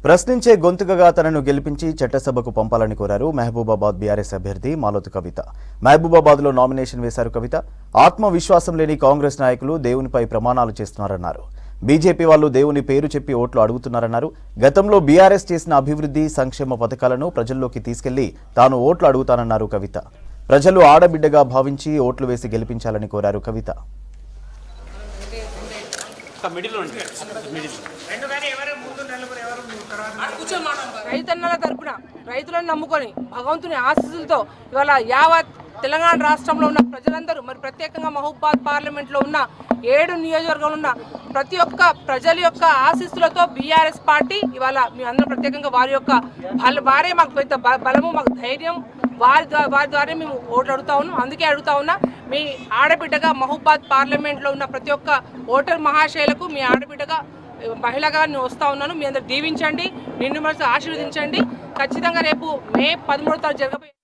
ప్రశ్నించే గొంతుకగా తనను గెలిపించి చట్టసభకు పంపాలని కోరారు మహబూబాబాద్ బీఆర్ఎస్ అభ్యర్థి మాలోతు కవిత. మహబూబాబాద్లో నామినేషన్ వేశారు కవిత. ఆత్మవిశ్వాసం లేని కాంగ్రెస్ నాయకులు దేవునిపై ప్రమాణాలు చేస్తున్నారన్నారు. బీజేపీ వాళ్ళు దేవుని పేరు చెప్పి ఓట్లు అడుగుతున్నారన్నారు. గతంలో బీఆర్ఎస్ చేసిన అభివృద్ధి సంక్షేమ పథకాలను ప్రజల్లోకి తీసుకెళ్లి తాను ఓట్లు అడుగుతానన్నారు కవిత. ప్రజలు ఆడబిడ్డగా భావించి ఓట్లు వేసి గెలిపించాలని కోరారు కవిత. రైతన్నల తరపున రైతులను నమ్ముకొని భగవంతుని ఆశీస్సులతో ఇవాళ యావత్ తెలంగాణ రాష్ట్రంలో ఉన్న ప్రజలందరూ మరి ప్రత్యేకంగా మహబూబాబాద్ పార్లమెంట్లో ఉన్న 7 నియోజకవర్గాలు ఉన్న ప్రతి ఒక్క ప్రజల యొక్క ఆశీస్సులతో బీఆర్ఎస్ పార్టీ ఇవాళ మీ అందరూ ప్రత్యేకంగా వారే మాకు పెద్ద బలము, మాకు ధైర్యం, వారి ద్వారా మేము ఓట్లు అడుగుతా ఉన్నాం. అందుకే అడుగుతా ఉన్నా, మీ ఆడబిడ్డగా మహబూబాబాద్ పార్లమెంట్లో ఉన్న ప్రతి ఒక్క ఓటర్ మహాశైలకు మీ ఆడబిడ్డగా మహిళగా నేను వస్తూ ఉన్నాను. మీ అందరు దీవించండి, నిన్ను మనసు ఆశీర్వదించండి. ఖచ్చితంగా రేపు మే 13వ తారీఖు జరగబోయే